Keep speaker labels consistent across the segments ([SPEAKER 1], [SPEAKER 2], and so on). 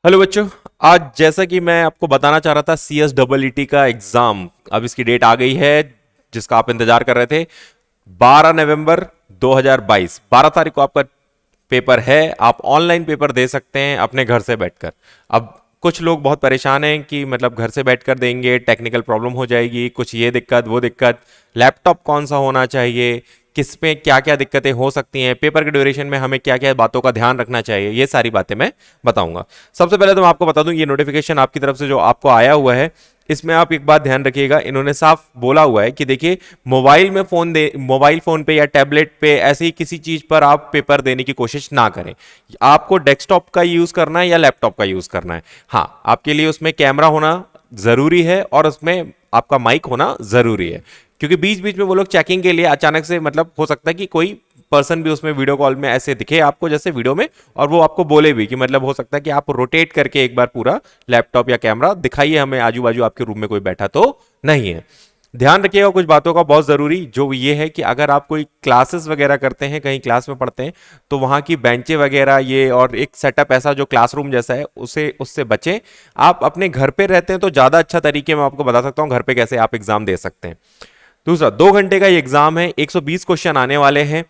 [SPEAKER 1] Hello बच्चों। आज जैसा कि मैं आपको बताना चाह रहा था CSEET का एग्जाम अब इसकी डेट आ गई है जिसका आप इंतजार कर रहे थे। 12 नवंबर 2022 12 तारीख को आपका पेपर है। आप ऑनलाइन पेपर दे सकते हैं अपने घर से बैठकर। अब कुछ लोग बहुत परेशान हैं कि मतलब घर से बैठकर देंगे, टेक्निकल प्रॉब्लम हो जाएगी, कुछ ये दिक्कत वो दिक्कत, लैपटॉप कौन सा होना चाहिए, किस पे क्या क्या दिक्कतें हो सकती हैं, पेपर के ड्यूरेशन में हमें क्या क्या बातों का ध्यान रखना चाहिए, ये सारी बातें मैं बताऊंगा। सबसे पहले तो मैं आपको बता दूं, ये नोटिफिकेशन आपकी तरफ से जो आपको आया हुआ है, इसमें आप एक बात ध्यान रखिएगा। इन्होंने साफ बोला हुआ है कि देखिए, मोबाइल फोन पे या टैबलेट पे ऐसी किसी चीज पर आप पेपर देने की कोशिश ना करें। आपको डेस्कटॉप का यूज करना है या लैपटॉप का यूज करना है। हाँ, आपके लिए उसमें कैमरा होना जरूरी है और उसमें आपका माइक होना जरूरी है, क्योंकि बीच बीच में वो लोग चेकिंग के लिए अचानक से मतलब हो सकता है कि कोई पर्सन भी उसमें वीडियो कॉल में ऐसे दिखे आपको जैसे वीडियो में, और वो आपको बोले भी कि मतलब हो सकता है कि आप रोटेट करके एक बार पूरा लैपटॉप या कैमरा दिखाइए हमें, आजू बाजू आपके रूम में कोई बैठा तो नहीं है। ध्यान रखिएगा कुछ बातों का बहुत जरूरी, जो ये है कि अगर आप कोई क्लासेस वगैरह करते हैं, कहीं क्लास में पढ़ते हैं, तो वहां की बेंचें वगैरह ये और एक सेटअप ऐसा जो क्लासरूम जैसा है उसे उससे बचें। आप अपने घर पे रहते हैं तो ज्यादा अच्छा तरीके मैं आपको बता सकता हूं घर पे कैसे आप एग्जाम दे सकते हैं। दूसरा, 2 घंटे का ये एग्जाम है, 120 क्वेश्चन आने वाले हैं।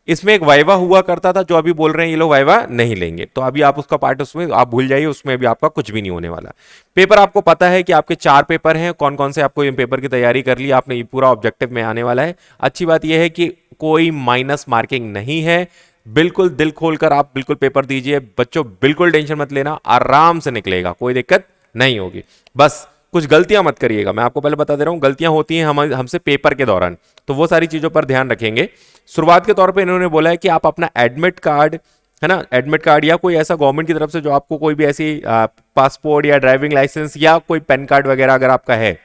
[SPEAKER 1] इसमें एक वाइवा हुआ करता था, जो अभी बोल रहे हैं ये लोग वाइवा नहीं लेंगे, तो अभी आप उसका पार्ट उसमें आप भूल जाइए, उसमें भी आपका कुछ भी नहीं होने वाला। पेपर आपको पता है कि आपके 4 पेपर हैं, कौन कौन से आपको इन पेपर की तैयारी कर ली आपने, ये पूरा ऑब्जेक्टिव में आने वाला है। अच्छी बात यह है कि कोई माइनस मार्किंग नहीं है। बिल्कुल दिल खोलकर आप बिल्कुल पेपर दीजिए बच्चों, बिल्कुल टेंशन मत लेना, आराम से निकलेगा, कोई दिक्कत नहीं होगी। बस कुछ गलतियां मत करिएगा, मैं आपको पहले बता दे रहा हूं, गलतियां होती हैं हमसे पेपर के दौरान, तो वो सारी चीजों पर ध्यान रखेंगे। शुरुआत के तौर पे इन्होंने बोला है कि आप अपना एडमिट कार्ड, है ना, एडमिट कार्ड या कोई ऐसा गवर्नमेंट की तरफ से जो आपको कोई भी ऐसी पासपोर्ट या ड्राइविंग लाइसेंस या कोई पैन कार्ड वगैरह अगर आपका है,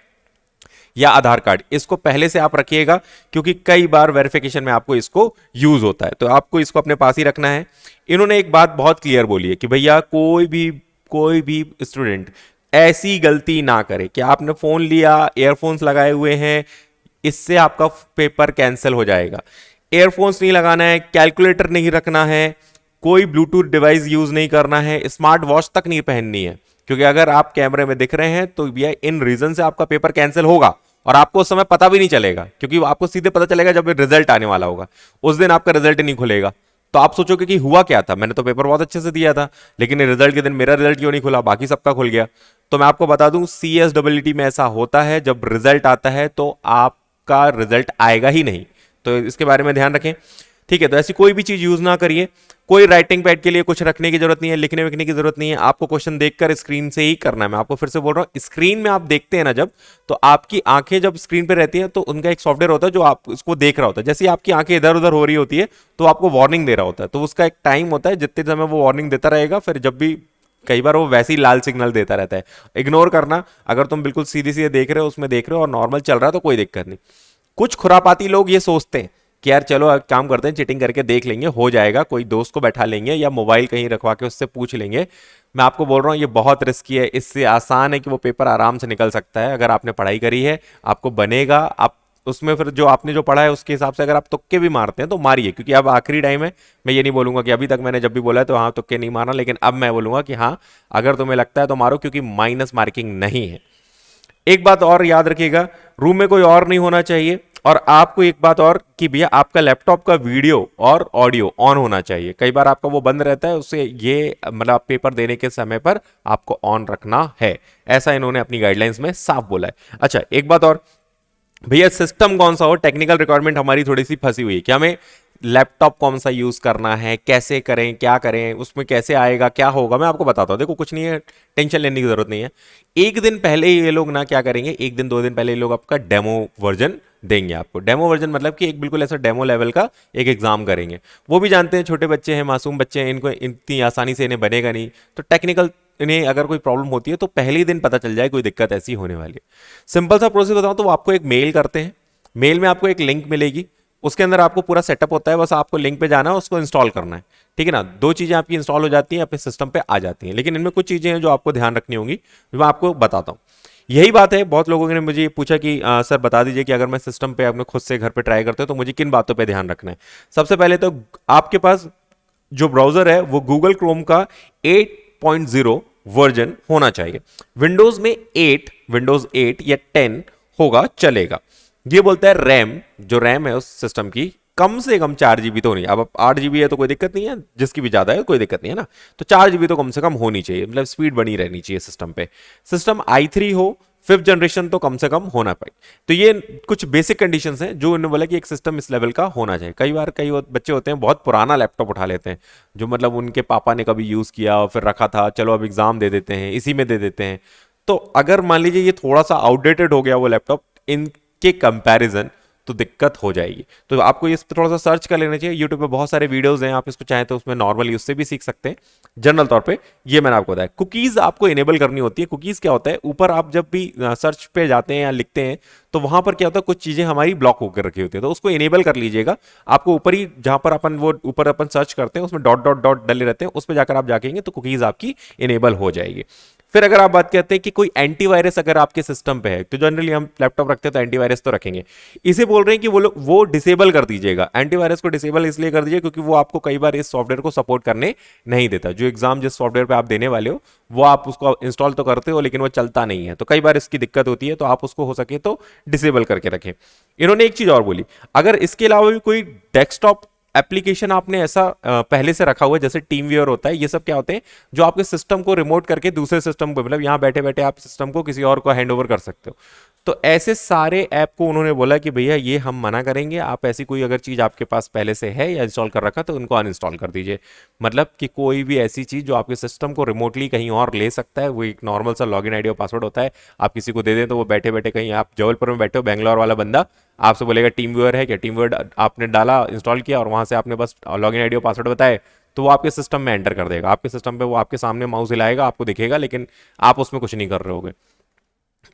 [SPEAKER 1] या आधार कार्ड, इसको पहले से आप रखिएगा, क्योंकि कई बार वेरिफिकेशन में आपको इसको यूज होता है, तो आपको इसको अपने पास ही रखना है। इन्होंने एक बात बहुत क्लियर बोली है कि भैया कोई भी स्टूडेंट ऐसी गलती ना करे कि आपने फोन लिया, एयरफोन्स लगाए हुए हैं, इससे आपका पेपर कैंसिल हो जाएगा। एयरफोन्स नहीं लगाना है, कैलकुलेटर नहीं रखना है, कोई ब्लूटूथ डिवाइस यूज नहीं करना है, स्मार्ट वॉच तक नहीं पहननी है, क्योंकि अगर आप कैमरे में दिख रहे हैं तो भैया इन रीजन से आपका पेपर कैंसिल होगा, और आपको उस समय पता भी नहीं चलेगा, क्योंकि आपको सीधे पता चलेगा जब रिजल्ट आने वाला होगा। उस दिन आपका रिजल्ट नहीं खुलेगा, तो आप सोचोगे कि हुआ क्या था, मैंने तो पेपर बहुत अच्छे से दिया था, लेकिन रिजल्ट के दिन मेरा रिजल्ट क्यों नहीं खुला, बाकी सबका खुल गया। तो मैं आपको बता दूं, CSEET में ऐसा होता है, जब रिजल्ट आता है तो आपका रिजल्ट आएगा ही नहीं, तो इसके बारे में ध्यान रखें। ठीक है, तो ऐसी कोई भी चीज यूज ना करिए। कोई राइटिंग पैड के लिए कुछ रखने की जरूरत नहीं है, लिखने विखने की जरूरत नहीं है, आपको क्वेश्चन देखकर स्क्रीन से ही करना है। मैं आपको फिर से बोल रहा हूं, स्क्रीन में आप देखते हैं ना जब, तो आपकी आंखें जब स्क्रीन पे रहती हैं तो उनका एक सॉफ्टवेयर होता है जो आप उसको देख रहा होता है, जैसे आपकी आंखें इधर उधर हो रही होती है तो आपको वार्निंग दे रहा होता है, तो उसका एक टाइम होता है, जितने समय वो वार्निंग देता रहेगा, फिर जब भी कई बार वो वैसे ही लाल सिग्नल देता रहता है, इग्नोर करना। अगर तुम बिल्कुल सीधे सीधे देख रहे हो, उसमें देख रहे हो और नॉर्मल चल रहा है तो कोई दिक्कत नहीं। कुछ खुरापाती लोग ये सोचते हैं कि यार चलो अब काम करते हैं, चीटिंग करके देख लेंगे, हो जाएगा, कोई दोस्त को बैठा लेंगे या मोबाइल कहीं रखवा के उससे पूछ लेंगे। मैं आपको बोल रहा हूँ ये बहुत रिस्की है, इससे आसान है कि वो पेपर आराम से निकल सकता है। अगर आपने पढ़ाई करी है, आपको बनेगा, आप उसमें फिर जो आपने जो पढ़ा है उसके हिसाब से अगर आप तुक्के भी मारते हैं तो मारिए, क्योंकि अब आखिरी टाइम है। मैं ये नहीं बोलूंगा कि अभी तक मैंने जब भी बोला है तो हाँ तुक्के नहीं मारना, लेकिन अब मैं बोलूंगा कि हाँ, अगर तुम्हें लगता है तो मारो, क्योंकि माइनस मार्किंग नहीं है। एक बात और याद रखिएगा, रूम में कोई और नहीं होना चाहिए, और आपको एक बात और कि भैया आपका लैपटॉप का वीडियो और ऑडियो ऑन होना चाहिए। कई बार आपका वो बंद रहता है, उससे ये मतलब पेपर देने के समय पर आपको ऑन रखना है, ऐसा इन्होंने अपनी गाइडलाइंस में साफ बोला है। अच्छा, एक बात और, भैया सिस्टम कौन सा हो, टेक्निकल रिक्वायरमेंट हमारी थोड़ी सी फंसी हुई है कि हमें लैपटॉप कौन सा यूज करना है, कैसे करें, क्या करें, उसमें कैसे आएगा, क्या होगा, मैं आपको बताता हूं। देखो कुछ नहीं है, टेंशन लेने की जरूरत नहीं है। एक दिन पहले ही ये लोग ना क्या करेंगे, एक दिन 2 दिन पहले ये लोग आपका डेमो वर्जन देंगे आपको। डेमो वर्जन मतलब कि एक बिल्कुल ऐसा डेमो लेवल का एक एग्जाम करेंगे। वो भी जानते हैं छोटे बच्चे हैं, मासूम बच्चे हैं, इनको इतनी आसानी से इन्हें बनेगा नहीं, तो टेक्निकल इन्हें अगर कोई प्रॉब्लम होती है तो पहले ही दिन पता चल जाए कोई दिक्कत ऐसी होने वाली है। सिंपल सा प्रोसेस बताऊं तो वो आपको एक मेल करते हैं, मेल में आपको एक लिंक मिलेगी, उसके अंदर आपको पूरा सेटअप होता है, बस आपको लिंक पे जाना है, उसको इंस्टॉल करना है। ठीक है ना, 2 चीजें आपकी इंस्टॉल हो जाती हैं, अपने सिस्टम पे आ जाती हैं, लेकिन इनमें कुछ चीजें हैं जो आपको ध्यान रखनी होंगी, जो मैं आपको बताता हूँ। यही बात है, बहुत लोगों ने मुझे पूछा कि सर बता दीजिए कि अगर मैं सिस्टम पे अपने खुद से घर पे ट्राई करते हो तो मुझे किन बातों पे ध्यान रखना है। सबसे पहले तो आपके पास जो ब्राउजर है वो गूगल क्रोम का 8.0 वर्जन होना चाहिए। विंडोज में 8, विंडोज 8 या 10 होगा चलेगा। ये बोलता है रैम, जो रैम है उस सिस्टम की कम से कम 4 GB तो होनी। अब 8 GB है तो कोई दिक्कत नहीं है, जिसकी भी ज्यादा है कोई दिक्कत नहीं है ना, तो 4 GB तो कम से कम होनी चाहिए, मतलब स्पीड बनी रहनी चाहिए सिस्टम पे। सिस्टम i3 हो, 5th जनरेशन तो कम से कम होना पाए। तो ये कुछ बेसिक कंडीशंस हैं जो उन्होंने बोला कि एक सिस्टम इस लेवल का होना चाहिए। कई बार कई बच्चे होते हैं बहुत पुराना लैपटॉप उठा लेते हैं, जो मतलब उनके पापा ने कभी यूज किया और फिर रखा था, चलो अब एग्जाम दे देते हैं, इसी में दे देते हैं। तो अगर मान लीजिए ये थोड़ा सा आउटडेटेड हो गया वो लैपटॉप इनके कंपैरिजन, तो दिक्कत हो जाएगी। तो आपको ये थोड़ा सा सर्च कर लेना चाहिए, यूट्यूब पे बहुत सारे वीडियोस हैं, आप इसको चाहें तो उसमें नॉर्मली उससे भी सीख सकते हैं। जनरल तौर पे ये मैंने आपको बताया। कुकीज आपको इनेबल करनी होती है। कुकीज क्या होता है, ऊपर आप जब भी सर्च पे जाते हैं या लिखते हैं तो वहां पर क्या होता है, कुछ चीजें हमारी ब्लॉक होकर रखी होती है, तो उसको इनेबल कर लीजिएगा। आपको ऊपर ही जहां पर अपन वो ऊपर अपन सर्च करते हैं उसमें डॉट डॉट डॉट डले रहते हैं, उस पर जाकर आप जाकेंगे तो कुकीज आपकी इनेबल हो जाएगी। फिर अगर आप बात करते हैं कि कोई एंटीवायरस अगर आपके सिस्टम पे है, तो जनरली हम लैपटॉप रखते हैं तो एंटीवायरस तो रखेंगे। इसे बोल रहे हैं कि वो लोग वो डिसेबल कर दीजिएगा। एंटीवायरस को डिसेबल इसलिए कर दीजिए क्योंकि वो आपको कई बार इस सॉफ्टवेयर को सपोर्ट करने नहीं देता। जो एग्जाम जिस सॉफ्टवेयर पे आप देने वाले हो वो आप उसको इंस्टॉल तो करते हो लेकिन वो चलता नहीं है, तो कई बार इसकी दिक्कत होती है, तो आप उसको हो सके तो डिसेबल करके रखें। इन्होंने एक चीज और बोली, अगर इसके अलावा भी कोई डेस्कटॉप एप्लीकेशन आपने ऐसा पहले से रखा हुआ है, जैसे टीम व्यूअर होता है, ये सब क्या होते हैं जो आपके सिस्टम को रिमोट करके दूसरे सिस्टम को, मतलब यहां बैठे बैठे आप सिस्टम को किसी और को हैंड ओवर कर सकते हो। तो ऐसे सारे ऐप को उन्होंने बोला कि भैया ये हम मना करेंगे, आप ऐसी कोई अगर चीज आपके पास पहले से है या इंस्टॉल कर रखा तो उनको अनइंस्टॉल कर दीजिए। मतलब कि कोई भी ऐसी चीज जो आपके सिस्टम को रिमोटली कहीं और ले सकता है, वो एक नॉर्मल सा लॉगिन आईडी और पासवर्ड होता है, आप किसी को दे दें तो वो बैठे बैठे, कहीं आप जबलपुर में बैठे हो, बैंगलोर वाला बंदा आपसे बोलेगा टीम व्यूअर है क्या, टीम व्यूअर आपने डाला, इंस्टॉल किया और वहां से आपने बस लॉगिन आईडी और पासवर्ड बताए, तो वो आपके सिस्टम में एंटर कर देगा। आपके सिस्टम पे वो आपके सामने माउस हिलाएगा, आपको दिखेगा, लेकिन आप उसमें कुछ नहीं कर रहे होगे।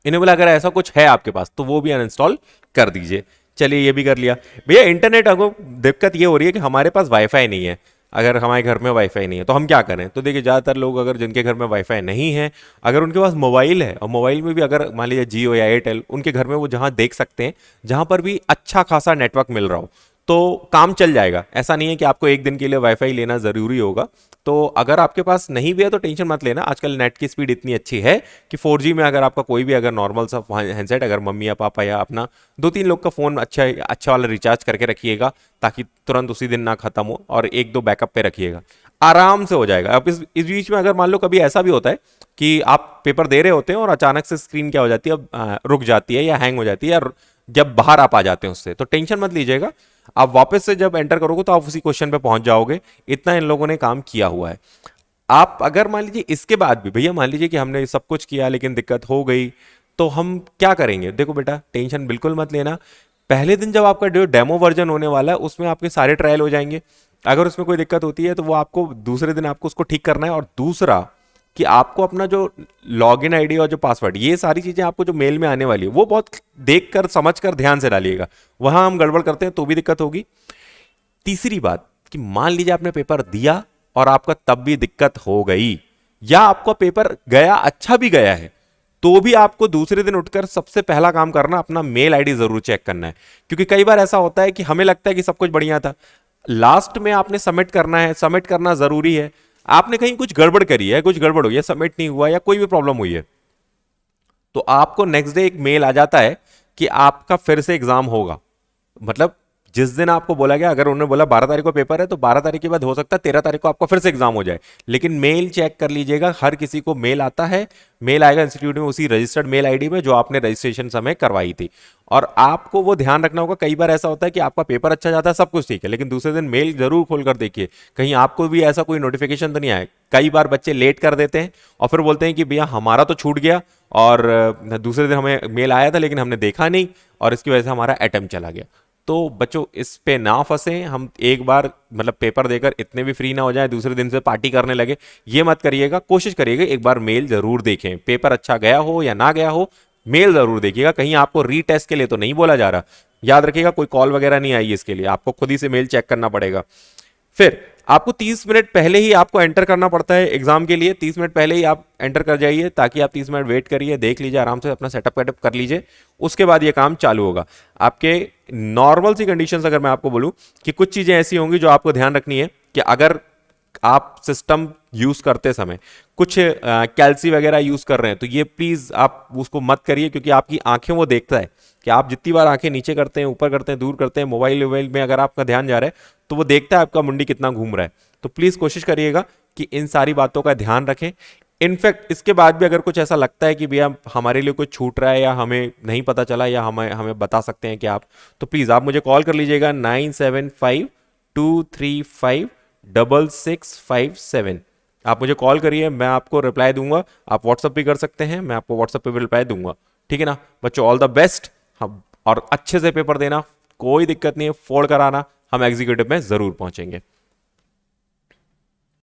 [SPEAKER 1] इन्हें बोला अगर ऐसा कुछ है आपके पास तो वो भी अनइंस्टॉल कर दीजिए। चलिए ये भी कर लिया। भैया इंटरनेट, अगर दिक्कत ये हो रही है कि हमारे पास वाईफाई नहीं है, अगर हमारे घर में वाईफाई नहीं है तो हम क्या करें। तो देखिए ज़्यादातर लोग अगर जिनके घर में वाईफाई नहीं है, अगर उनके पास मोबाइल है और मोबाइल में भी अगर मान लीजिए जियो या एयरटेल, उनके घर में वो जहाँ देख सकते हैं जहाँ पर भी अच्छा खासा नेटवर्क मिल रहा हो तो काम चल जाएगा। ऐसा नहीं है कि आपको एक दिन के लिए वाईफाई लेना ज़रूरी होगा। तो अगर आपके पास नहीं भी है तो टेंशन मत लेना, आजकल नेट की स्पीड इतनी अच्छी है कि 4G में अगर आपका कोई भी अगर नॉर्मल सा हैंडसेट, अगर मम्मी या पापा या अपना 2-3 लोग का फ़ोन अच्छा वाला रिचार्ज करके रखिएगा ताकि तुरंत उसी दिन ना खत्म हो, और 1-2 बैकअप पे रखिएगा, आराम से हो जाएगा। अब इस बीच में अगर मान लो कभी ऐसा भी होता है कि आप पेपर दे रहे होते हैं और अचानक से स्क्रीन क्या हो जाती है, अब रुक जाती है या हैंग हो जाती है, या जब बाहर आप आ जाते हैं उससे, तो टेंशन मत लीजिएगा। आप वापस से जब एंटर करोगे तो आप उसी क्वेश्चन पे पहुंच जाओगे। इतना इन लोगों ने काम किया हुआ है। आप अगर मान लीजिए इसके बाद भी, भैया मान लीजिए कि हमने सब कुछ किया लेकिन दिक्कत हो गई, तो हम क्या करेंगे। देखो बेटा, टेंशन बिल्कुल मत लेना। पहले दिन जब आपका जो डेमो वर्जन होने वाला है उसमें आपके सारे ट्रायल हो जाएंगे। अगर उसमें कोई दिक्कत होती है तो वो आपको दूसरे दिन आपको उसको ठीक करना है। और दूसरा कि आपको अपना जो लॉगिन आईडी और जो पासवर्ड, ये सारी चीजें आपको जो मेल में आने वाली है वो बहुत देख कर समझ कर ध्यान से डालिएगा। वहां हम गड़बड़ करते हैं तो भी दिक्कत होगी। तीसरी बात कि मान लीजिए आपने पेपर दिया और आपका तब भी दिक्कत हो गई, या आपका पेपर गया, अच्छा भी गया है, तो भी आपको दूसरे दिन उठकर सबसे पहला काम करना अपना मेल आईडी जरूर चेक करना है। क्योंकि कई बार ऐसा होता है कि हमें लगता है कि सब कुछ बढ़िया था, लास्ट में आपने सबमिट करना है, सबमिट करना जरूरी है, आपने कहीं कुछ गड़बड़ करी है, कुछ गड़बड़ हुई है, सबमिट नहीं हुआ या कोई भी प्रॉब्लम हुई है, तो आपको नेक्स्ट डे एक मेल आ जाता है कि आपका फिर से एग्जाम होगा। मतलब जिस दिन आपको बोला गया, अगर उन्होंने बोला 12 तारीख को पेपर है तो 12 तारीख के बाद हो सकता है 13 तारीख को आपका फिर से एग्जाम हो जाए। लेकिन मेल चेक कर लीजिएगा, हर किसी को मेल आता है, मेल आएगा इंस्टीट्यूट में उसी रजिस्टर्ड मेल आईडी में जो आपने रजिस्ट्रेशन समय करवाई थी। और आपको वो ध्यान रखना होगा, कई बार ऐसा होता है कि आपका पेपर अच्छा जाता है, सब कुछ ठीक है, लेकिन दूसरे दिन मेल जरूर खोलकर देखिए कहीं आपको भी ऐसा कोई नोटिफिकेशन तो नहीं आया। कई बार बच्चे लेट कर देते हैं और फिर बोलते हैं कि भैया हमारा तो छूट गया और दूसरे दिन हमें मेल आया था लेकिन हमने देखा नहीं और इसकी वजह से हमारा अटेम्प्ट चला गया। तो बच्चों इस पे ना फंसे। हम एक बार मतलब पेपर देकर इतने भी फ्री ना हो जाए दूसरे दिन से पार्टी करने लगे, ये मत करिएगा। कोशिश करिएगा एक बार मेल जरूर देखें, पेपर अच्छा गया हो या ना गया हो, मेल जरूर देखिएगा। कहीं आपको रीटेस्ट के लिए तो नहीं बोला जा रहा। याद रखिएगा कोई कॉल वगैरह नहीं आई, इसके लिए आपको खुद ही से मेल चेक करना पड़ेगा। फिर आपको 30 मिनट पहले ही आपको एंटर करना पड़ता है एग्जाम के लिए। 30 मिनट पहले ही आप एंटर कर जाइए ताकि आप 30 मिनट वेट करिए, देख लीजिए, आराम से अपना सेटअप वेटअप कर लीजिए, उसके बाद ये काम चालू होगा। आपके नॉर्मल सी कंडीशंस अगर मैं आपको बोलूं कि कुछ चीजें ऐसी होंगी जो आपको ध्यान रखनी है कि अगर आप सिस्टम यूज करते समय कुछ कैल्सी वगैरह यूज कर रहे हैं तो ये प्लीज आप उसको मत करिए, क्योंकि आपकी आंखें वो देखता है कि आप जितनी बार आंखें नीचे करते हैं, ऊपर करते हैं, दूर करते हैं, मोबाइल वोबाइल में अगर आपका ध्यान जा रहा है तो वो देखता है आपका मुंडी कितना घूम रहा है। तो प्लीज कोशिश करिएगा कि इन सारी बातों का ध्यान रखें। इनफैक्ट इसके बाद भी अगर कुछ ऐसा लगता है कि भैया हमारे लिए कुछ छूट रहा है या हमें नहीं पता चला या हमें हमें बता सकते हैं कि आप, तो प्लीज आप मुझे कॉल कर लीजिएगा 9752356657। आप मुझे कॉल करिए, मैं आपको रिप्लाई दूंगा। आप व्हाट्सअप भी कर सकते हैं, मैं आपको व्हाट्सअप पे भी रिप्लाई दूंगा। ठीक है ना बच्चों, ऑल द बेस्ट। हम और अच्छे से पेपर देना, कोई दिक्कत नहीं है, फोड़ कर आना, हम एग्जीक्यूटिव में जरूर पहुंचेंगे।